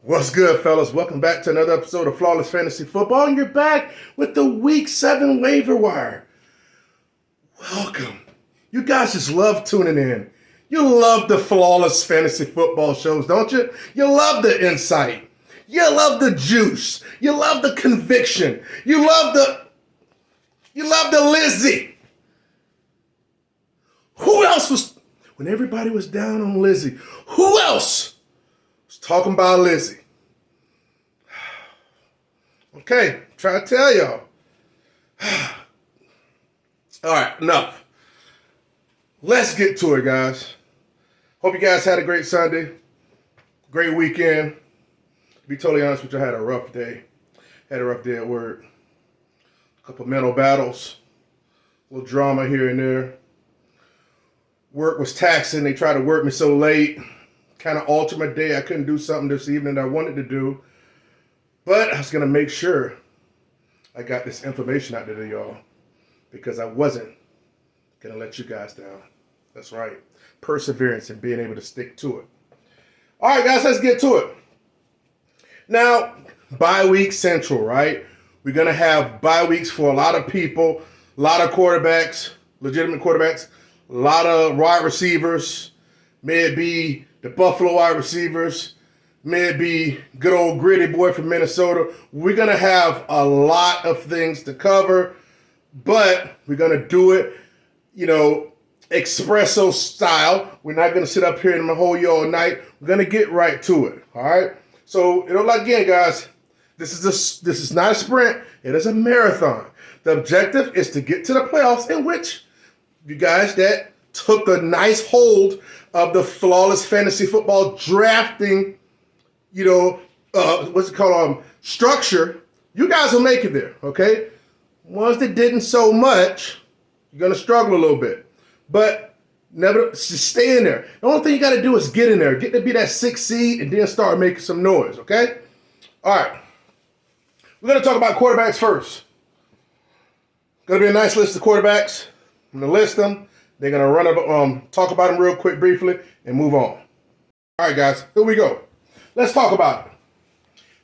What's good, fellas? Welcome back to another episode of Flawless Fantasy Football, and you're back with the Week 7 waiver wire. Welcome. You guys just love tuning in. You love the Flawless Fantasy Football shows, don't you? You love the insight. You love the juice. You love the conviction. You love the Lizzie. Who else was, when everybody was down on Lizzie, who else was talking about Lizzie? Okay, try to tell y'all. All right, enough. Let's get to it, guys. Hope you guys had a great Sunday, great weekend. To be totally honest with you, I had a rough day. Had a rough day at work. A couple mental battles, a little drama here and there. Work was taxing. They tried to work me so late. Kind of altered my day. I couldn't do something this evening that I wanted to do. But I was going to make sure I got this information out there to y'all, because I wasn't going to let you guys down. That's right. Perseverance and being able to stick to it. All right, guys, let's get to it. Now, bye week central, right? We're going to have bye weeks for a lot of people, a lot of quarterbacks, legitimate quarterbacks, a lot of wide receivers. May it be the Buffalo wide receivers, may it be good old gritty boy from Minnesota. We're going to have a lot of things to cover, but we're going to do it, espresso style. We're not going to sit up here and hold you all night. We're going to get right to it, all right? So, again, guys, this is not a sprint. It is a marathon. The objective is to get to the playoffs, in which you guys that took a nice hold of the Flawless Fantasy Football drafting, structure, you guys will make it there, okay? Ones that didn't so much, you're going to struggle a little bit. But never just stay in there. The only thing you got to do is get in there. Get to be that 6th seed and then start making some noise, okay? All right. We're going to talk about quarterbacks first. Going to be a nice list of quarterbacks. I'm going to list them. They're going to talk about them real quick, briefly, and move on. All right, guys, here we go. Let's talk about it.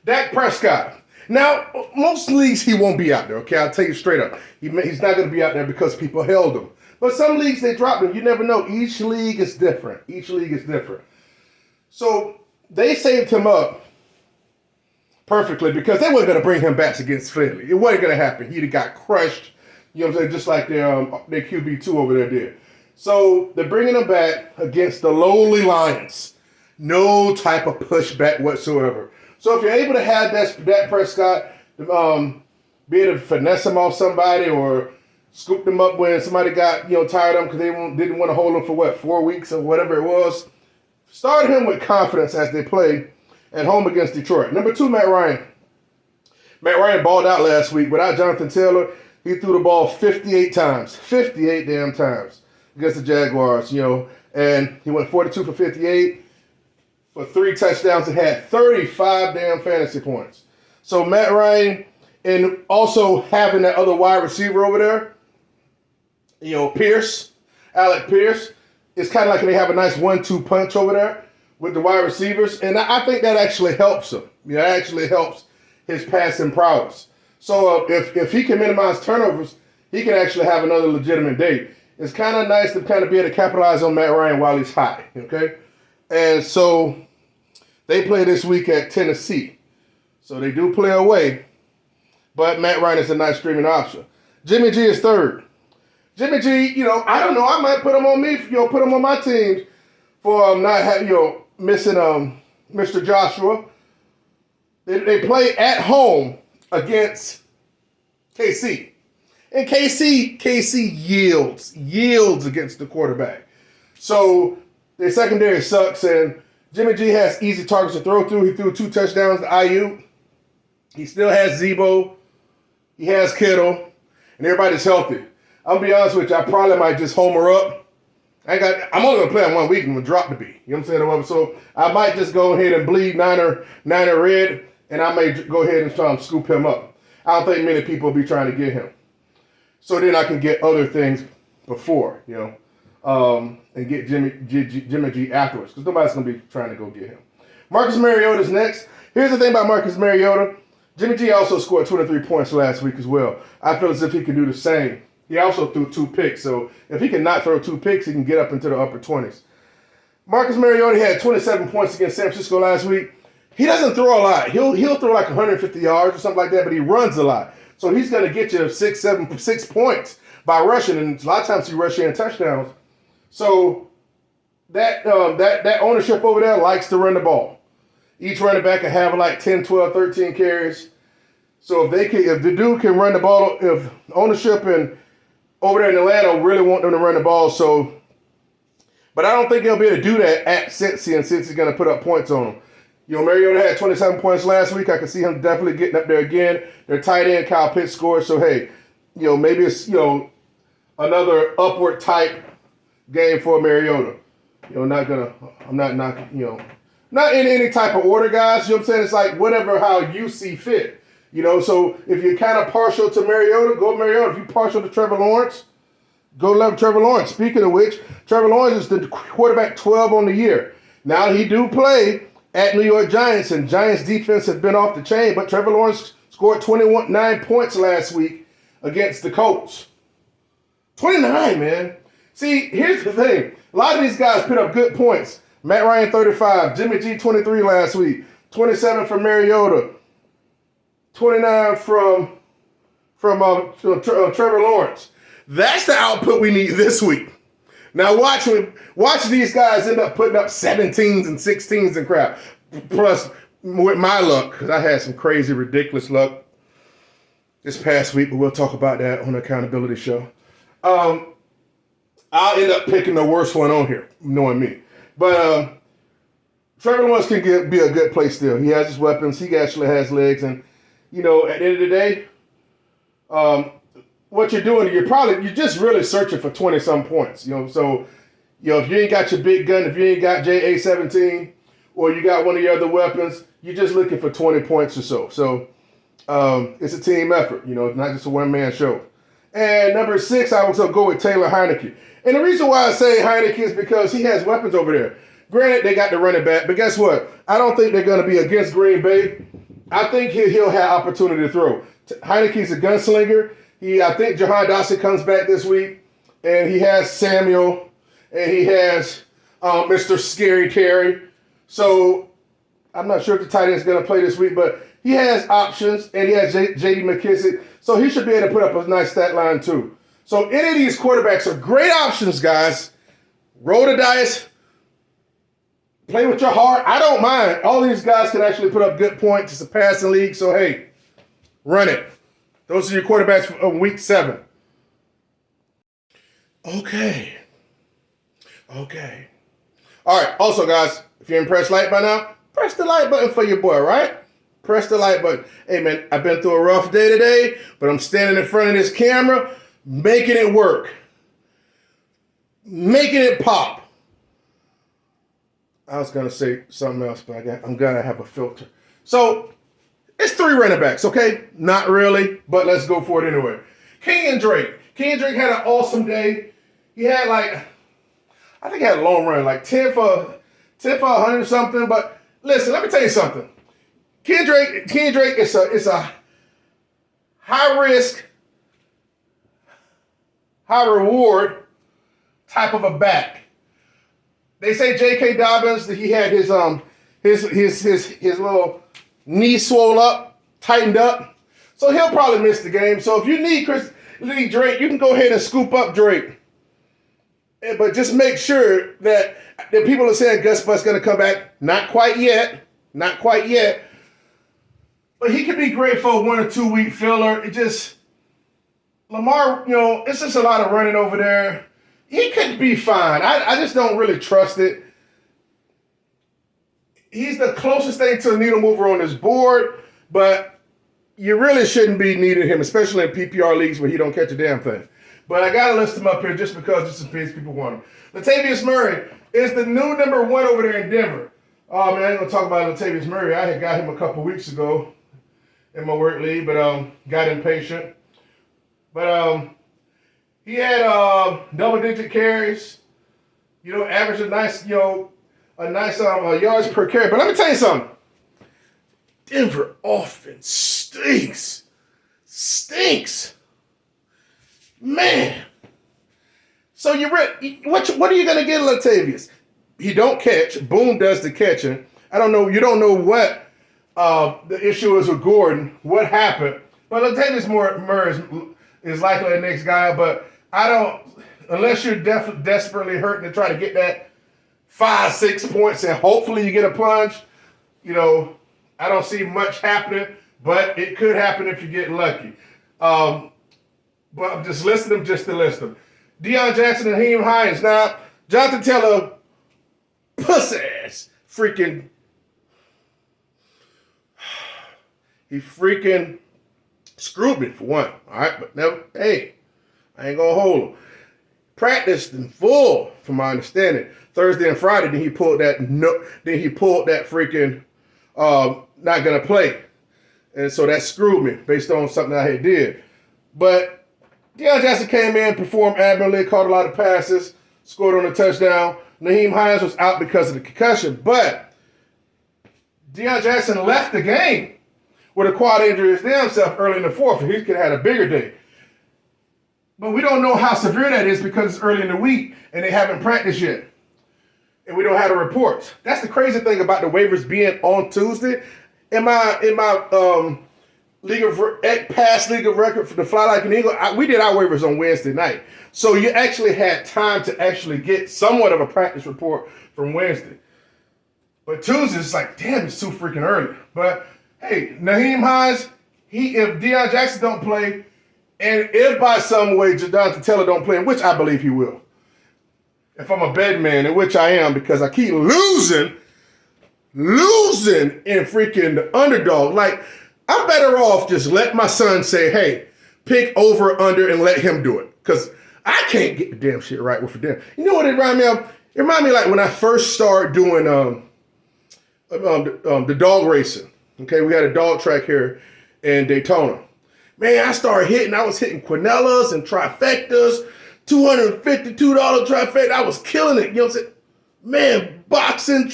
Dak Prescott. Now, most leagues, he won't be out there, okay? I'll tell you straight up. He's not going to be out there because people held him. But some leagues, they dropped him. You never know. Each league is different. So they saved him up perfectly because they weren't going to bring him back against Philly. It wasn't going to happen. He'd have got crushed, just like their QB2 over there did. So they're bringing him back against the lowly Lions. No type of pushback whatsoever. So if you're able to have that Prescott, be able to finesse him off somebody or scoop them up when somebody got tired of him because they didn't want to hold him for 4 weeks or whatever it was, start him with confidence as they play at home against Detroit. Number 2, Matt Ryan. Matt Ryan balled out last week without Jonathan Taylor. He threw the ball 58 times, 58 damn times against the Jaguars. And he went 42 for 58. For 3 touchdowns and had 35 damn fantasy points. So Matt Ryan, and also having that other wide receiver over there, Alec Pierce, it's kind of like they have a nice 1-2 punch over there with the wide receivers. And I think that actually helps him. It actually helps his passing prowess. So if he can minimize turnovers, he can actually have another legitimate day. It's kind of nice to kind of be able to capitalize on Matt Ryan while he's hot, okay? And so they play this week at Tennessee. So they do play away. But Matt Ryan is a nice streaming option. Jimmy G is 3rd. Jimmy G, I don't know. I might put him on me, put him on my team for not having, missing Mr. Joshua. They play at home against KC. And KC yields against the quarterback. So their secondary sucks, and Jimmy G has easy targets to throw through. He threw 2 touchdowns to IU. He still has Zebo. He has Kittle. And everybody's healthy. I'll be honest with you, I probably might just homer up. I'm only going to play on 1 week and we'll drop the B. You know what I'm saying? So I might just go ahead and bleed Niner red, and I may go ahead and try and scoop him up. I don't think many people will be trying to get him. So then I can get other things before, and get Jimmy G afterwards because nobody's going to be trying to go get him. Marcus Mariota's next. Here's the thing about Marcus Mariota. Jimmy G also scored 23 points last week as well. I feel as if he can do the same. He also threw 2 picks, so if he can not throw 2 picks, he can get up into the upper 20s. Marcus Mariota had 27 points against San Francisco last week. He doesn't throw a lot. He'll throw like 150 yards or something like that, but he runs a lot. So he's going to get you 6 points by rushing, and a lot of times he rushes in touchdowns. So that ownership over there likes to run the ball. Each running back can have like 10, 12, 13 carries. So if the dude can run the ball, if ownership and over there in Atlanta really want them to run the ball, but I don't think he'll be able to do that at Cincy, and Cincy's going to put up points on him. Mariota had 27 points last week. I can see him definitely getting up there again. Their tight end, Kyle Pitts, scored. So, hey, maybe it's, another upward type game for Mariota. I'm not knocking, not in any type of order, guys. You know what I'm saying? It's like whatever how you see fit. So if you're kind of partial to Mariota, go Mariota. If you're partial to Trevor Lawrence, go love Trevor Lawrence. Speaking of which, Trevor Lawrence is the quarterback 12 on the year. Now he do play at New York Giants, and Giants defense has been off the chain, but Trevor Lawrence scored 29 points last week against the Colts. 29, man. See, here's the thing. A lot of these guys put up good points. Matt Ryan, 35. Jimmy G, 23 last week. 27 for Mariota. 29 from Trevor Lawrence. That's the output we need this week. Now watch these guys end up putting up 17s and 16s and crap. Plus, with my luck, because I had some crazy, ridiculous luck this past week, but we'll talk about that on the accountability show. I'll end up picking the worst one on here, knowing me. But Trevor Lawrence can be a good play still. He has his weapons. He actually has legs. And, at the end of the day, what you're doing, you're just really searching for 20-some points. So, if you ain't got your big gun, if you ain't got JA-17, or you got one of your other weapons, you're just looking for 20 points or so. So, it's a team effort. It's not just a one-man show. And number 6, I will go with Taylor Heineke. And the reason why I say Heineke is because he has weapons over there. Granted, they got the running back, but guess what? I don't think they're going to be against Green Bay. I think he'll have opportunity to throw. Heineke's a gunslinger. I think Jahan Dotson comes back this week, and he has Samuel, and he has Mr. Scary Terry. So I'm not sure if the tight end is going to play this week, but he has options, and he has J.D. McKissick. So he should be able to put up a nice stat line too. So any of these quarterbacks are great options, guys. Roll the dice. Play with your heart. I don't mind. All these guys can actually put up good points. It's a passing league, so hey, run it. Those are your quarterbacks for week 7. Okay. All right. Also, guys, if you're impressed like by now, press the like button for your boy, right? Press the like button. Hey, man, I've been through a rough day today, but I'm standing in front of this camera, making it work. Making it pop. I was going to say something else, but I'm going to have a filter. So, it's 3 running backs, okay? Not really, but let's go for it anyway. Kenyon Drake. Kenyon Drake had an awesome day. He had I think he had a long run, like 10 for 100 something. But listen, let me tell you something. Kenyon Drake is a high risk, high reward type of a back. They say J.K. Dobbins that he had his little knee swole up, tightened up, so he'll probably miss the game. So if you need Drake, you can go ahead and scoop up Drake, but just make sure that the people are saying Gus Bus going to come back. Not quite yet, but he could be great for a 1 or 2 week filler. Lamar, it's just a lot of running over there. He could be fine. I just don't really trust it. He's the closest thing to a needle mover on this board, but you really shouldn't be needing him, especially in PPR leagues where he don't catch a damn thing. But I got to list him up here just because in case people want him. Latavius Murray is the new number 1 over there in Denver. Oh, man, I ain't going to talk about Latavius Murray. I had got him a couple weeks ago in my work league, but got impatient. But he had double-digit carries, average a nice yards per carry. But let me tell you something. Denver offense stinks. Man. So what are you gonna get, Latavius? He don't catch. Boone does the catching. I don't know. You don't know what the issue is with Gordon. What happened? But Latavius Murray is likely the next guy. But I don't, unless you're desperately hurting to try to get that 5-6 points and hopefully you get a plunge. I don't see much happening, but it could happen if you get lucky. But I'm just listing them just to list them. Deion Jackson and Raheem Hines. Now, Jonathan Taylor, puss-ass, he freaking screwed me for one. All right, but never, hey, I ain't gonna hold him. Practiced in full, from my understanding, Thursday and Friday. Then he pulled that freaking not gonna play, and so that screwed me based on something I had did. But Deion Jackson came in, performed admirably, caught a lot of passes, scored on a touchdown. Raheem Hines was out because of the concussion, but Deion Jackson left the game with a quad injury his damn self early in the fourth. He could have had a bigger day. But we don't know how severe that is because it's early in the week and they haven't practiced yet. And we don't have the reports. That's the crazy thing about the waivers being on Tuesday. In my past league of record for the Fly Like an Eagle, we did our waivers on Wednesday night. So you actually had time to actually get somewhat of a practice report from Wednesday. But Tuesday, it's like, damn, it's too freaking early. But hey, Raheem Hines, if Deion Jackson don't play, and if by some way Jonathan Taylor don't play, which I believe he will, if I'm a bed man, in which I am because I keep losing in freaking the underdog. Like, I'm better off just let my son say, hey, pick over, under, and let him do it. Because I can't get the damn shit right with them. You know what it reminded me of? It reminded me like when I first started doing the dog racing. Okay, we had a dog track here in Daytona. Man, I was hitting Quinellas and trifectas, $252 trifecta. I was killing it. You know what I'm saying? Man, boxing,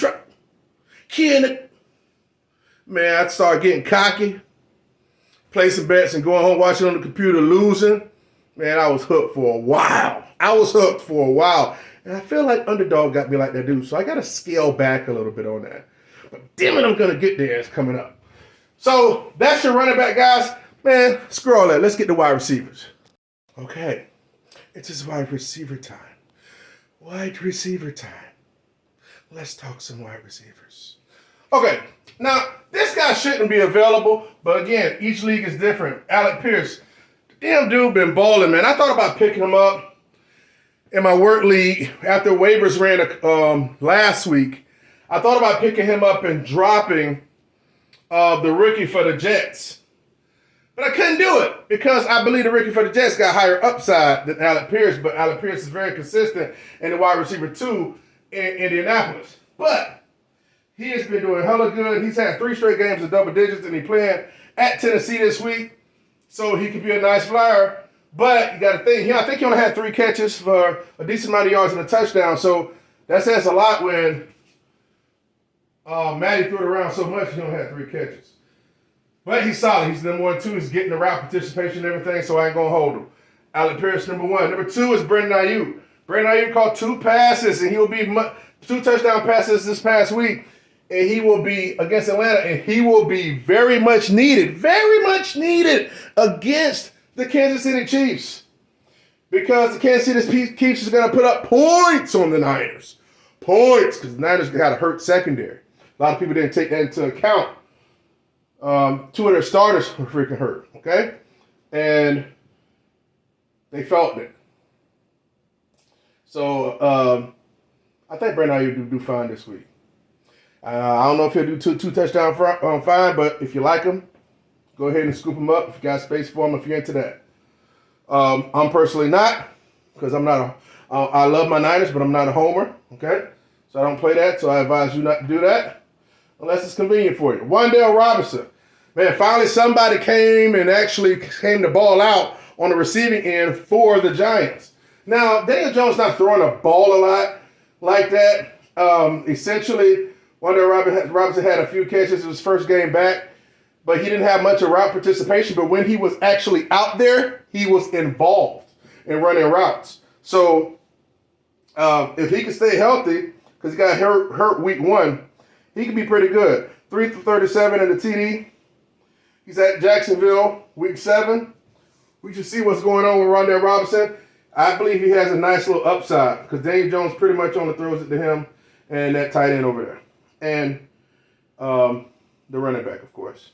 man, I started getting cocky, placing bets and going home watching on the computer, losing. Man, I was hooked for a while. And I feel like underdog got me like that dude. So I got to scale back a little bit on that. But damn it, I'm going to get there. It's coming up. So that's your running back, guys. Man, screw all that. Let's get to wide receivers. Okay. It's just wide receiver time. Let's talk some wide receivers. Okay. Now, this guy shouldn't be available. But again, each league is different. Alec Pierce. The damn dude been balling, man. I thought about picking him up in my work league after waivers ran last week. I thought about picking him up and dropping the rookie for the Jets. But I couldn't do it because I believe the rookie for the Jets got higher upside than Alec Pierce, but Alec Pierce is very consistent in the wide receiver 2 in Indianapolis. But he has been doing hella good. He's had 3 straight games of double digits, and he's playing at Tennessee this week, so he could be a nice flyer. But you got to think, I think he only had 3 catches for a decent amount of yards and a touchdown, so that says a lot when Matty threw it around so much he only had 3 catches. But he's solid. He's number 1, 2. He's getting the route participation and everything, so I ain't going to hold him. Alec Pierce, number 1. Number 2 is Brandon Ayuk. Brandon Ayuk caught 2 passes, and he will be 2 touchdown passes this past week. And he will be against Atlanta, and he will be very much needed against the Kansas City Chiefs. Because the Kansas City Chiefs is going to put up points on the Niners. Points, because the Niners got a hurt secondary. A lot of people didn't take that into account. 2 of their starters were freaking hurt, okay? And they felt it. So I think Brandon Ayuk will do fine this week. I don't know if he'll do two touchdown fine, but if you like him, go ahead and scoop him up if you got space for him if you're into that. I'm personally not, because I'm not I love my Niners, but I'm not a homer, okay? So I don't play that, so I advise you not to do that unless it's convenient for you. Wan'Dale Robinson. Man, finally somebody came to ball out on the receiving end for the Giants. Now, Daniel Jones not throwing a ball a lot. like that. Essentially, Wan'Dale Robinson had a few catches in his first game back, but he didn't have much of route participation. But when he was actually out there, he was involved in running routes. So if he can stay healthy, because he got hurt week 1, he could be pretty good. 3 for 37 in the TD. He's at Jacksonville week 7. We should see what's going on with Wan'Dale Robinson. I believe he has a nice little upside because Daniel Jones pretty much only throws it to him and that tight end over there. And the running back, of course,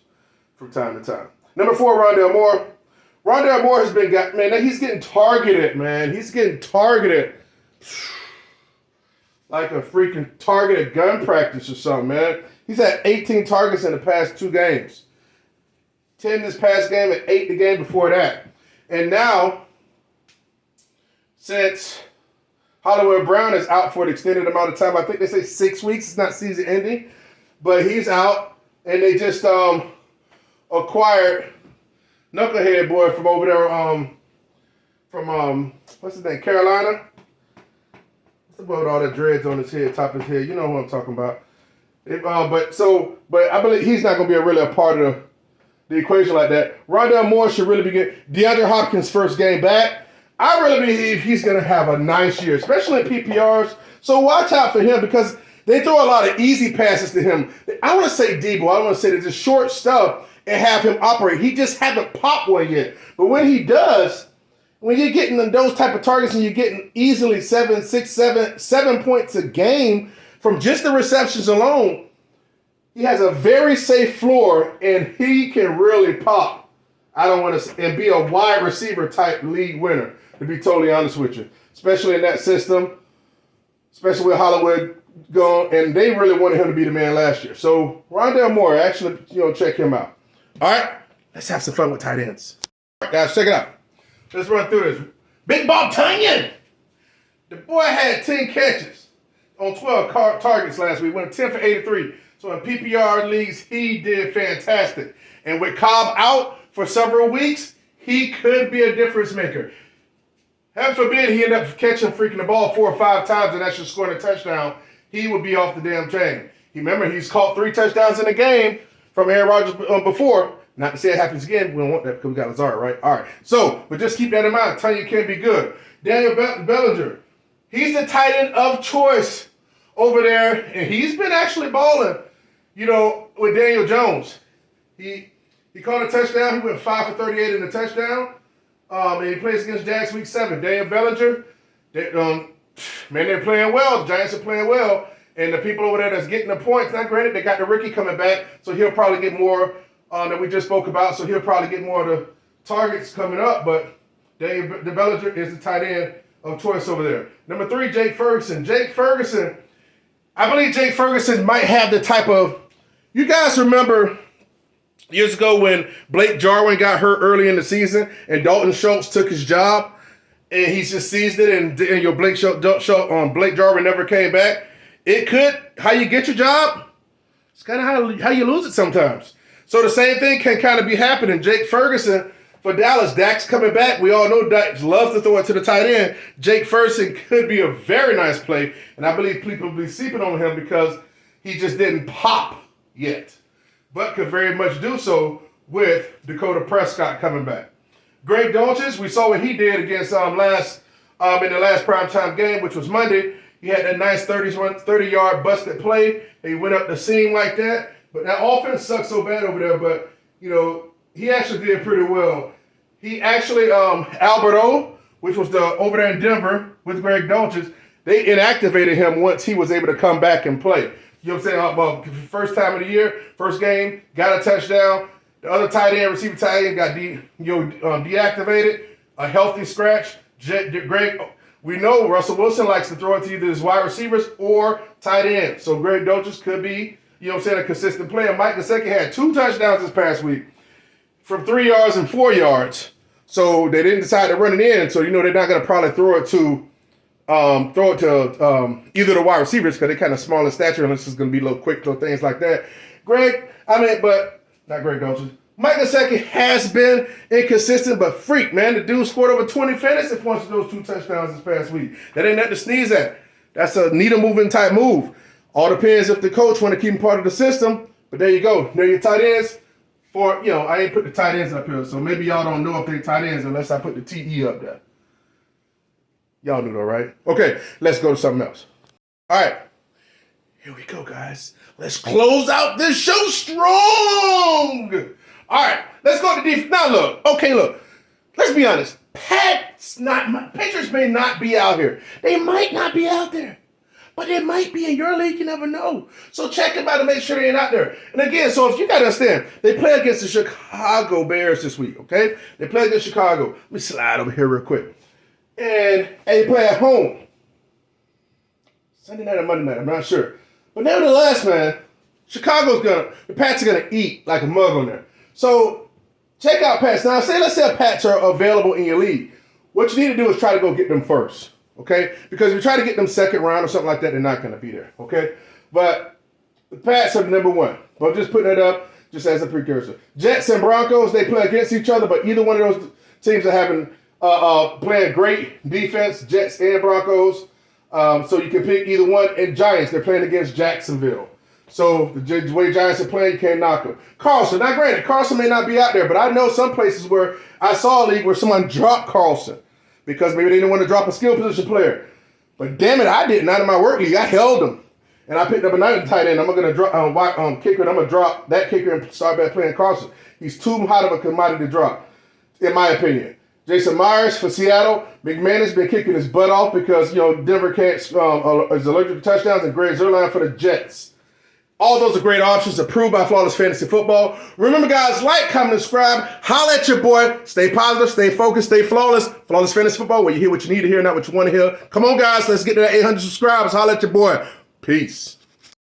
from time to time. Number 4, Rondale Moore. Rondale Moore has been he's getting targeted, man. He's getting targeted like a freaking targeted gun practice or something, man. He's had 18 targets in the past 2 games. 10 this past game and 8 the game before that. And now, since Hollywood Brown is out for an extended amount of time, I think they say 6 weeks. It's not season ending, but he's out, and they just acquired Knucklehead boy from over there, from what's his name, Carolina. What's the boy with all the dreads on his head, top of his head? You know who I'm talking about. But I believe he's not going to be really a part of the equation like that. Rondale Moore should really be good. DeAndre Hopkins' first game back. I really believe he's going to have a nice year, especially in PPRs. So watch out for him because they throw a lot of easy passes to him. I want to say Debo. I want to say that just short stuff and have him operate. He just hasn't popped one yet. But when he does, when you're getting those type of targets and you're getting easily 7 points a game from just the receptions alone, he has a very safe floor and he can really pop. I don't want to and be a wide receiver type league winner, to be totally honest with you, especially in that system, especially with Hollywood going, and they really wanted him to be the man last year. So Rondale Moore, actually, check him out. All right, let's have some fun with tight ends. All right, guys, check it out. Let's run through this. Big Bob Tunyon. The boy had 10 catches on 12 targets last week, went 10 for 83. So in PPR leagues, he did fantastic. And with Cobb out for several weeks, he could be a difference maker. Heaven forbid he ended up catching freaking the ball 4 or 5 times and actually scoring a touchdown. He would be off the damn chain. Remember, he's caught 3 touchdowns in a game from Aaron Rodgers before. Not to say it happens again. We don't want that because we got Lazard, right? All right. So, but just keep that in mind. Tunyon can be good. Daniel Bellinger. He's the tight end of choice over there. And he's been actually balling, with Daniel Jones. He caught a touchdown. He went 5 for 38 in the touchdown. And he plays against Jags week 7. Daniel Bellinger, they're playing well. The Giants are playing well. And the people over there that's getting the points, now granted, they got the rookie coming back, so he'll probably get more that we just spoke about. So he'll probably get more of the targets coming up. But Daniel Bellinger is the tight end of choice over there. Number 3, Jake Ferguson. I believe Jake Ferguson might have the type of, you guys remember years ago when Blake Jarwin got hurt early in the season and Dalton Schultz took his job and he just seized it and Blake Jarwin never came back. It could, how you get your job, it's kind of how you lose it sometimes. So the same thing can kind of be happening. Jake Ferguson for Dallas. Dak's coming back. We all know Dak loves to throw it to the tight end. Jake Ferguson could be a very nice play, and I believe people will be sleeping on him because he just didn't pop yet, but could very much do so with Dakota Prescott coming back. Greg Dulcich, we saw what he did against in the last primetime game, which was Monday. He had that nice 30-yard busted play. He went up the seam like that. But that offense sucks so bad over there. But, he actually did pretty well. He actually, Alberto, which was over there in Denver with Greg Dulcich, they inactivated him once he was able to come back and play. You know what I'm saying? First time of the year, first game, got a touchdown. The other tight end, receiver tight end, got deactivated. A healthy scratch. Greg, we know Russell Wilson likes to throw it to either his wide receivers or tight end. So Greg Dulcich could be, a consistent player. Mike Gesicki had 2 touchdowns this past week from 3 yards and 4 yards. So they didn't decide to run it in. So, they're not going to probably throw it to either the wide receivers because they're kind of small in stature unless it's going to be little quick little things like that. Not Greg Dulcich. Mike Gesicki has been inconsistent, but freak, man. The dude scored over 20 fantasy points with those 2 touchdowns this past week. That ain't nothing to sneeze at. That's a needle moving type move. All depends if the coach want to keep him part of the system. But there you go. There your tight ends. I ain't put the tight ends up here, so maybe y'all don't know if they're tight ends unless I put the TE up there. Y'all knew though, right? Okay, let's go to something else. All right. Here we go, guys. Let's close out this show strong. All right, let's go to defense. Now, look. Let's be honest. Patriots may not be out here. They might not be out there. But they might be in your league. You never know. So check them out to make sure they ain't out there. And again, so if you got to understand, they play against the Chicago Bears this week, okay? They play against Chicago. Let me slide over here real quick. And they play at home. Sunday night or Monday night, I'm not sure. But nevertheless, man, the Pats are going to eat like a mug on there. So check out Pats. Now, let's say Pats are available in your league. What you need to do is try to go get them first, okay? Because if you try to get them second round or something like that, they're not going to be there, okay? But the Pats are number one. But just putting it up just as a precursor. Jets and Broncos, they play against each other, but either one of those teams are having playing great defense, Jets and Broncos. So you can pick either one. And Giants, they're playing against Jacksonville. So the way Giants are playing, you can't knock them. Carlson, now granted, Carlson may not be out there, but I know some places where I saw a league where someone dropped Carlson because maybe they didn't want to drop a skill position player. But damn it, I didn't. Not in my work league. I held him. And I picked up another tight end. I'm going to drop kicker, and I'm going to drop that kicker and start back playing Carlson. He's too hot of a commodity to drop, in my opinion. Jason Myers for Seattle. McManus been kicking his butt off because, Denver is allergic to touchdowns, and Greg Zuerlein for the Jets. All those are great options approved by Flawless Fantasy Football. Remember, guys, like, comment, and subscribe. Holla at your boy. Stay positive, stay focused, stay flawless. Flawless Fantasy Football, where you hear what you need to hear, not what you want to hear. Come on, guys. Let's get to that 800 subscribers. Holla at your boy. Peace.